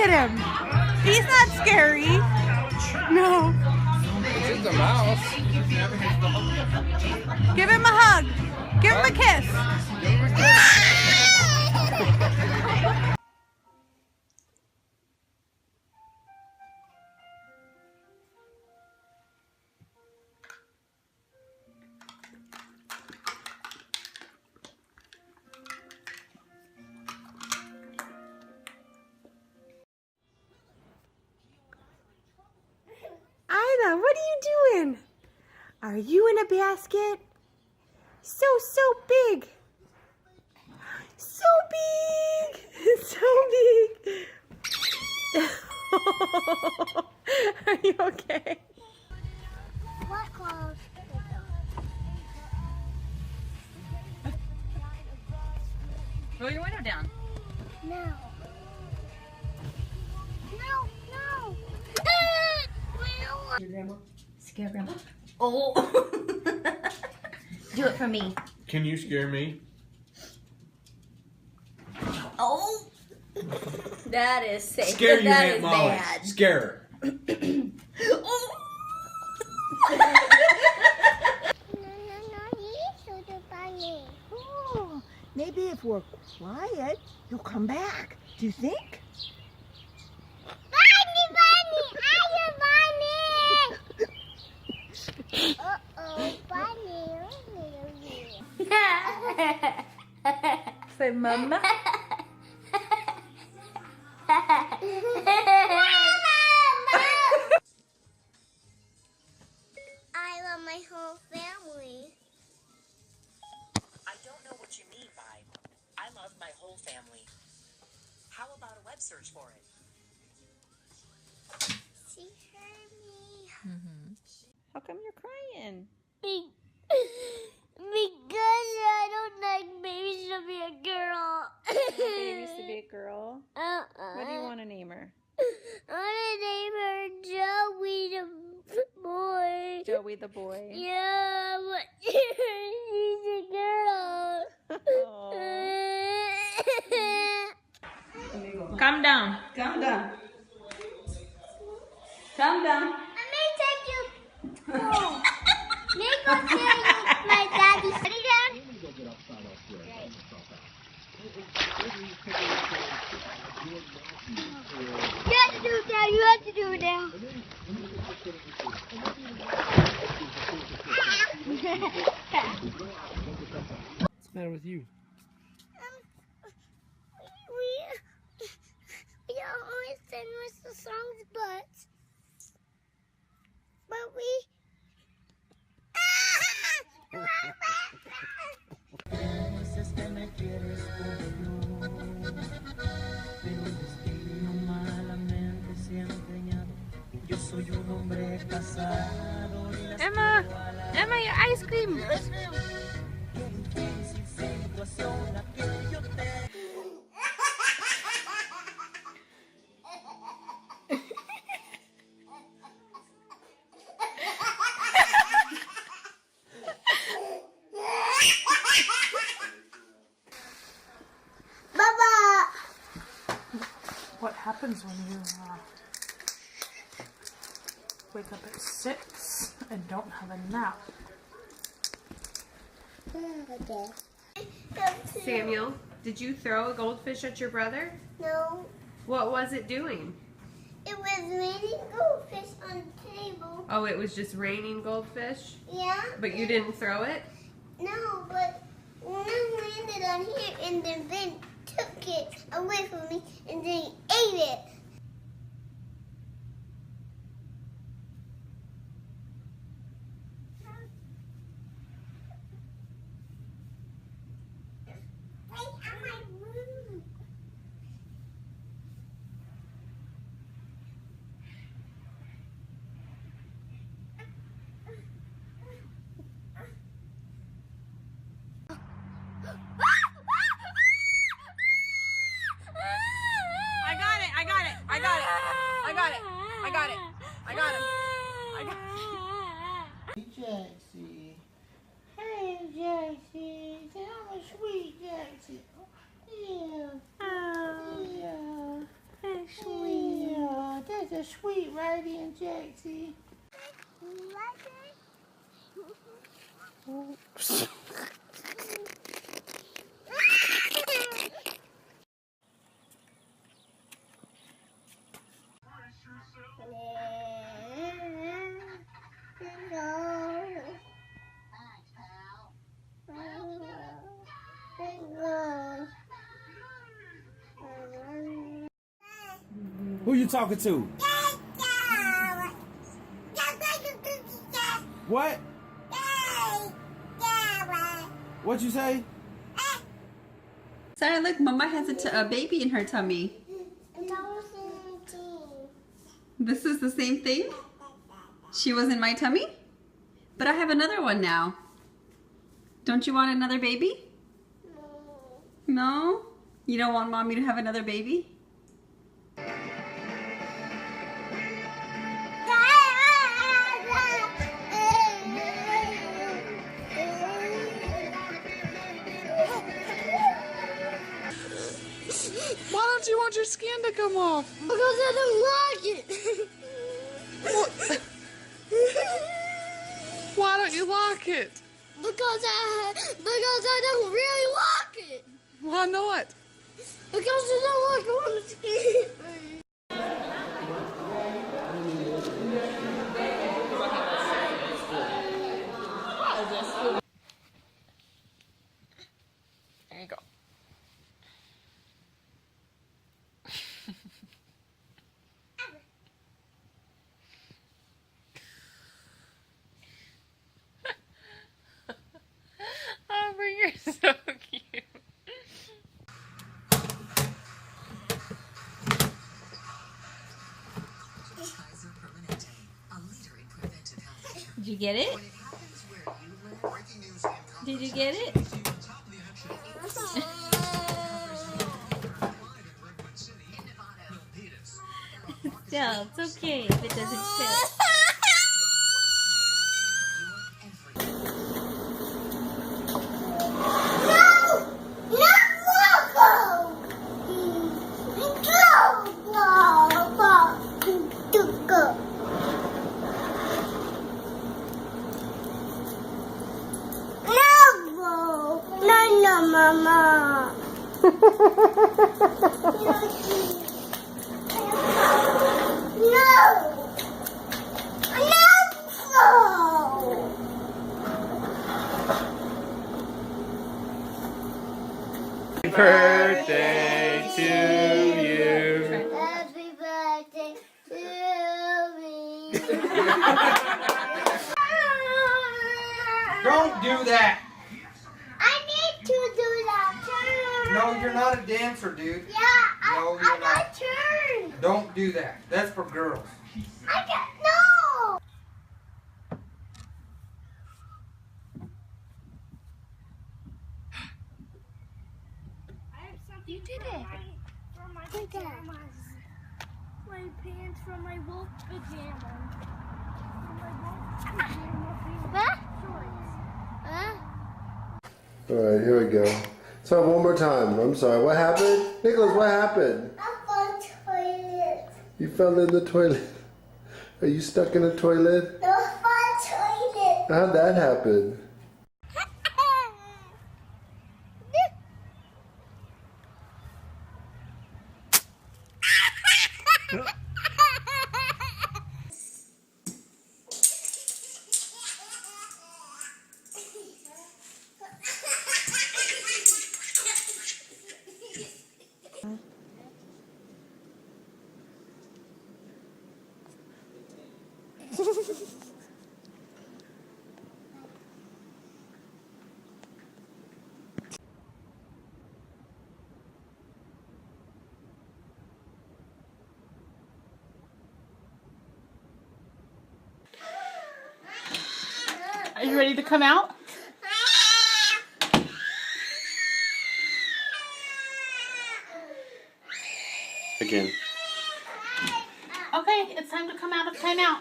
at him. He's not scary. No. It's a mouse. Give him a hug. Give him a kiss. Ida, what are you doing? Are you in a basket? So big. So big. So big. Are you okay? What clothes? Roll your window down. No. No. Your grandma? Scare grandma. Oh! Do it for me. Can you scare me? Oh! That is safe. Scare you, that Aunt is Molly. bad. Scare her. Oh! Oh, maybe if we're quiet, you'll come back. Do you think? Say mama. I love my whole family. I don't know what you mean by I love my whole family. How about a web search for it? She heard me. How come you're crying? Because I don't like babies to be a girl. Baby's to be a girl. What do you want to name her? I want to name her Joey the boy. Joey the boy. Yeah, but she's a girl. Calm down. Calm down. Calm down. I may take you home. May go tell you my daddy. Ready, Dad? You have to do it now. You have to do it now. What's the matter with you? We don't always sing with the songs, but we. Emma, your ice cream. What happens when you wake up at 6 and don't have a nap? Samuel, did you throw a goldfish at your brother? No, What was it doing? it was raining goldfish on the table. Oh, it was just raining goldfish? Yeah. But you didn't throw it? No, but one landed on here and then Ben took it away from me and then he ate it. Wait, on my room. Hey, Jaxie. Hey, Jaxie. How much sweet Jaxie. Yeah. Oh, Yeah. that's sweet. the sweet righty and Jaxie. Who you talking to? What? What'd you say? Sorry, look, Mama has a baby in her tummy. This is the same thing? She was in my tummy? But I have another one now. Don't you want another baby? No? You don't want Mommy to have another baby? Why don't you want your skin to come off? Because I don't like it. Why don't you like it? Because I don't really like it. Why not? Because I don't like it on the skin. There you go. Oh, but you're so cute. Did you get it? Did you get it? Still, it's okay if it doesn't fit. Mama. Happy birthday to you. Happy birthday to me. Don't do that. I need to do that turn. No, you're not a dancer, dude. Yeah, No, I you're got not. turn. Don't do that. That's for girls. I got no. You did it. For my pajamas. My pants from my wolf pajamas. What? All right, here we go. So one more time. I'm sorry. What happened? Nicholas, what happened? I found toilet. You fell in the toilet. Are you stuck in a toilet? No, I found toilet. How'd that happen? Are you ready to come out? Again. Okay, it's time to come out of timeout.